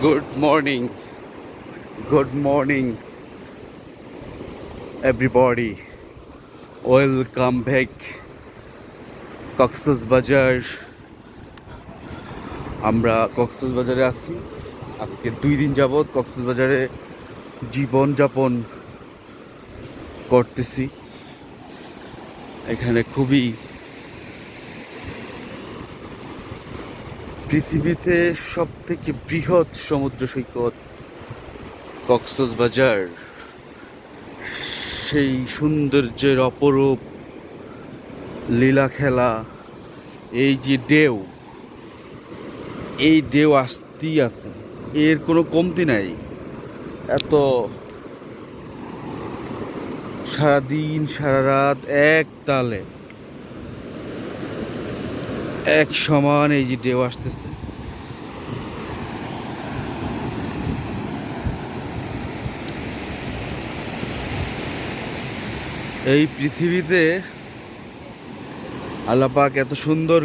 Good morning, everybody. Welcome back, Cox's Bazar. আমরা কক্সবাজারে আছি আজকে 2 দিন যাবৎ কক্সবাজারে জীবনযাপন করতেছি। এখানে খুবই পৃথিবীতে সবথেকে বৃহৎ সমুদ্র সৈকত কক্সবাজার, সেই সৌন্দর্যের অপরূপ লীলা খেলা। এই যে ঢেউ, এই ঢেউ আসতেই আছে, এর কোনো কমতি নাই। এত সারাদিন সারা রাত এক তালে এক সমান এই যে ঢেউ আসতেছে। এই পৃথিবীতে আল্লাহ পাক এত সুন্দর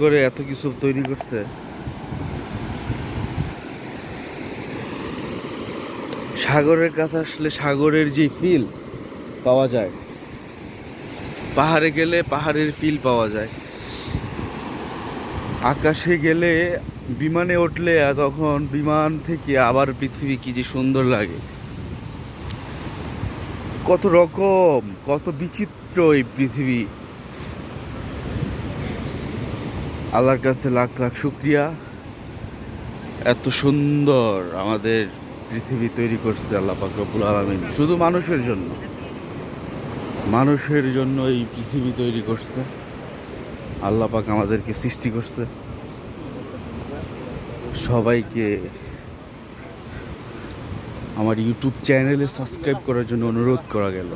করে এত কিছু তৈরি করছে। সাগরের কাছে আসলে সাগরের যে ফিল পাওয়া যায়, পাহাড়ে গেলে পাহাড়ের ফিল পাওয়া যায়, আকাশে গেলে বিমানে উঠলে তখন বিমান থেকে আবার পৃথিবী কি যে সুন্দর লাগে। কত রকম, কত বিচিত্র এই পৃথিবী। আল্লাহর কাছে লাখ লাখ শুকরিয়া, এত সুন্দর আমাদের পৃথিবী তৈরি করছে আল্লাহ পাক রব্বুল আলামিন। শুধু মানুষের জন্য এই পৃথিবী তৈরি করছে আল্লাহ পাক, আমাদেরকে সৃষ্টি করছে। সবাইকে আমার ইউটিউব চ্যানেলে সাবস্ক্রাইব করার জন্য অনুরোধ করা গেল।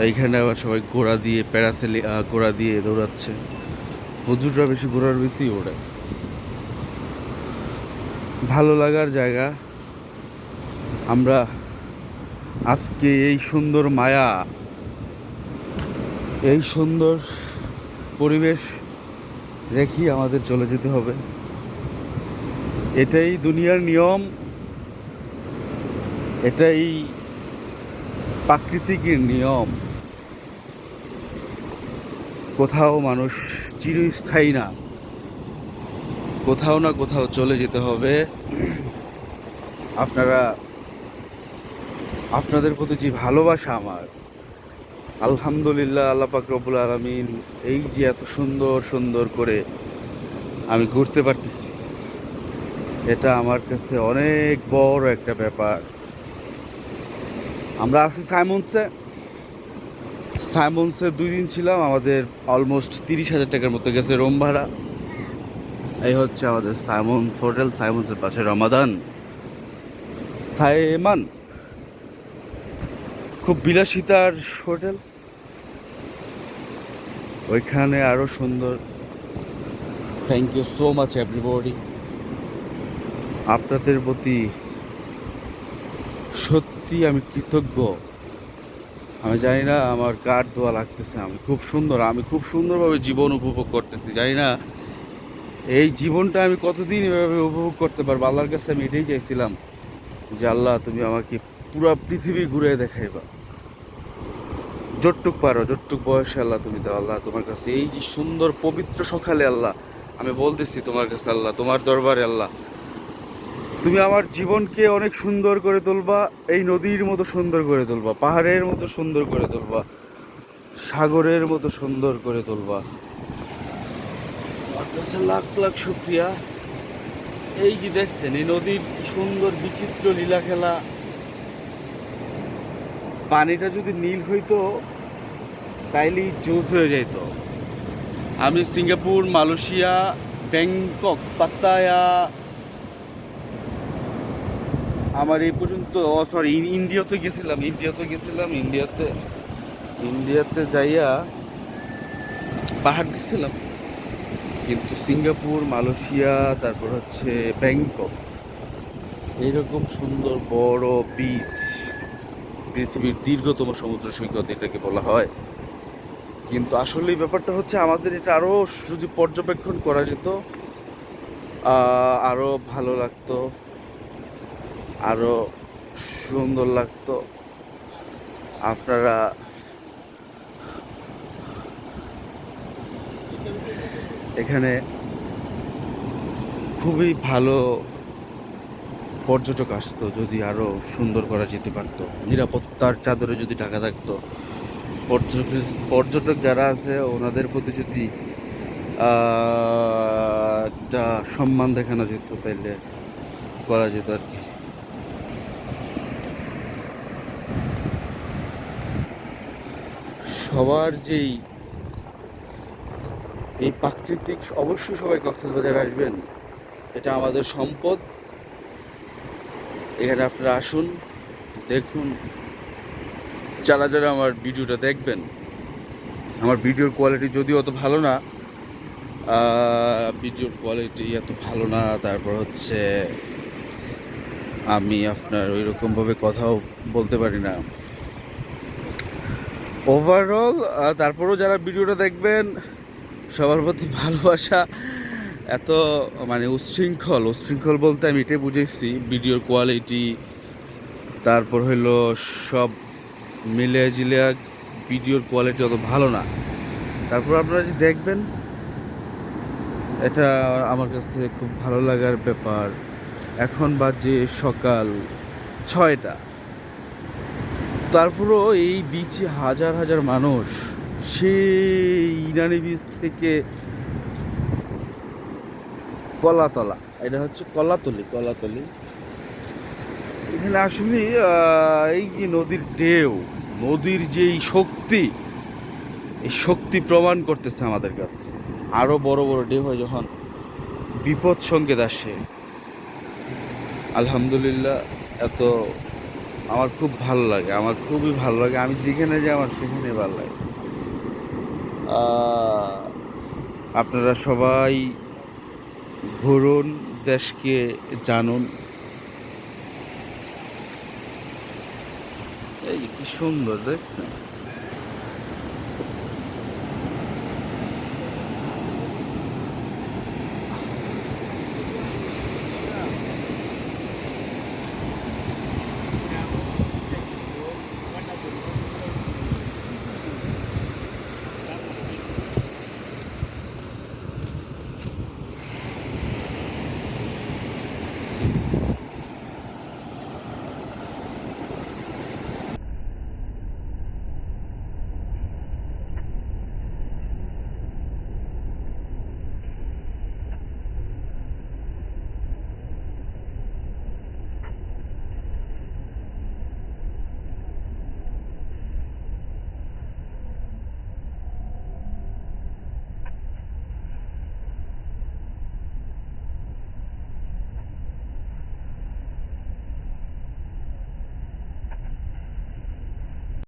এইখানে আবার সবাই ঘোড়া দিয়ে দৌড়াচ্ছে। হুজুররা বেশি ঘোড়ার ভিতরেই ওড়ে। ভালো লাগার জায়গা। আমরা আজকে এই সুন্দর মায়া, এই সুন্দর পরিবেশ রেখে আমাদের চলে যেতে হবে। এটাই দুনিয়ার নিয়ম, এটাই প্রাকৃতিকের নিয়ম। কোথাও মানুষ চিরস্থায়ী না, কোথাও না কোথাও চলে যেতে হবে। আপনাদের প্রতি যে ভালোবাসা আমার, আলহামদুলিল্লাহ, আল্লাহ পাক রব্বুল আলামিন এই যে এত সুন্দর করে আমি ঘুরতে পারতেছি, এটা আমার কাছে অনেক বড় একটা ব্যাপার। আমরা আছি সাইমন্সে 2 দিন ছিলাম। আমাদের অলমোস্ট 30,000 টাকার মতো গেছে রুম ভাড়া। এই হচ্ছে আমাদের সাইমন্স হোটেল, সাইমন্সের পাশে রমাদান সাইমান, খুব বিলাসিতার হোটেল। ওইখানে আরো সুন্দর। Thank you so much everybody. আপনাদের প্রতি সত্যি আমি কৃতজ্ঞ। আমি জানি না আমার কার দোয়া লাগতেছে। আমি খুব সুন্দরভাবে জীবন উপভোগ করতেছি। জানি না এই জীবনটা আমি কতদিন এভাবে উপভোগ করতে পারবো। আল্লাহর কাছে আমি এটাই চাইছিলাম যে আল্লাহ, তুমি আমাকে পুরো পৃথিবী ঘুরে দেখাইবা, যতটুক পারো, যতটুক বয়সে আল্লাহ তুমি দাও। আল্লাহ তোমার কাছে এই যে সুন্দর পবিত্র সকালে আল্লাহ আমি বলতেছি তোমার কাছে, আল্লাহ তোমার দরবারে আল্লাহ, তুমি আমার জীবনকে অনেক সুন্দর করে তুলবা। এই নদীর মতো সুন্দর করে তুলবা, পাহাড়ের মতো সুন্দর করে তুলবা, সাগরের মতো সুন্দর করে তুলবা। আমার কাছে লাখ লাখ শুকরিয়া। এই যে দেখছেন এই নদীর সুন্দর বিচিত্র লীলা খেলা। পানিটা যদি নীল হইতো তাইলেই জোস হয়ে যেত। আমি সিঙ্গাপুর, মালয়েশিয়া, ব্যাংকক, পাত্তায়া, আমার এই পর্যন্ত ইন্ডিয়াতে গেছিলাম। ইন্ডিয়াতে যাইয়া পাহাড় দেখছিলাম, কিন্তু সিঙ্গাপুর, মালয়েশিয়া, তারপর হচ্ছে ব্যাংকক, এইরকম সুন্দর বড় বিচ, পৃথিবীর দীর্ঘতম সমুদ্র সৈকত এটাকে বলা হয়। কিন্তু আসলে ব্যাপারটা হচ্ছে আমাদের এটা আরও যদি পর্যবেক্ষণ করা যেত আরও ভালো লাগতো, আরও সুন্দর লাগতো। আপনারা এখানে খুবই ভালো পর্যটক আসতো, যদি আরও সুন্দর করা যেতে পারতো, নিরাপত্তার চাদরে যদি ঢাকা থাকতো। পর্যটক পর্যটক যারা আছে ওনাদের প্রতি যদি একটা সম্মান দেখানো যেত তাইলে করা যেত আর কি। সবার যেই এই প্রাকৃতিক, অবশ্যই সবাই কক্সবাজার আসবেন, এটা আমাদের সম্পদ। এখানে আপনারা আসুন, দেখুন। যারা যারা আমার ভিডিওটা দেখবেন, আমার ভিডিওর কোয়ালিটি যদিও অত ভালো না, ভিডিওর কোয়ালিটি এত ভালো না, তারপর হচ্ছে আমি আপনার ওই রকমভাবে কথাও বলতে পারি না ওভারঅল। তারপরেও যারা ভিডিওটা দেখবেন সবার প্রতি ভালোবাসা। এত মানে উচ্ছৃঙ্খল উচ্ছৃঙ্খল বলতে আমি এটাই বুঝেছি, ভিডিওর কোয়ালিটি, তারপর হইলো সব মিলে জিলে ভিডিওর কোয়ালিটি অত ভালো না। তারপর আপনারা যে দেখবেন, এটা আমার কাছে খুব ভালো লাগার ব্যাপার। এখন বাজে সকাল 6টা, তারপরও এই বিচে হাজার হাজার মানুষ, সেই ইনানি বিচ থেকে কলাতলা, এটা হচ্ছে কলাতলি, কলাতলি। এখানে আসলে এই যে নদীর ঢেউ, নদীর যেই শক্তি, এই শক্তি প্রমাণ করতেছে আমাদের কাছে। আরো বড় বড় ঢেউ হয় যখন বিপদ সংকেত আসে। আলহামদুলিল্লাহ, এত আমার খুব ভালো লাগে, আমার খুবই ভালো লাগে। আমি যেখানে যাই আমার সেখানে ভালো লাগে। আপনারা সবাই ঘুরুন, দেশকে জানুন। এই কি সুন্দর দেখছেন।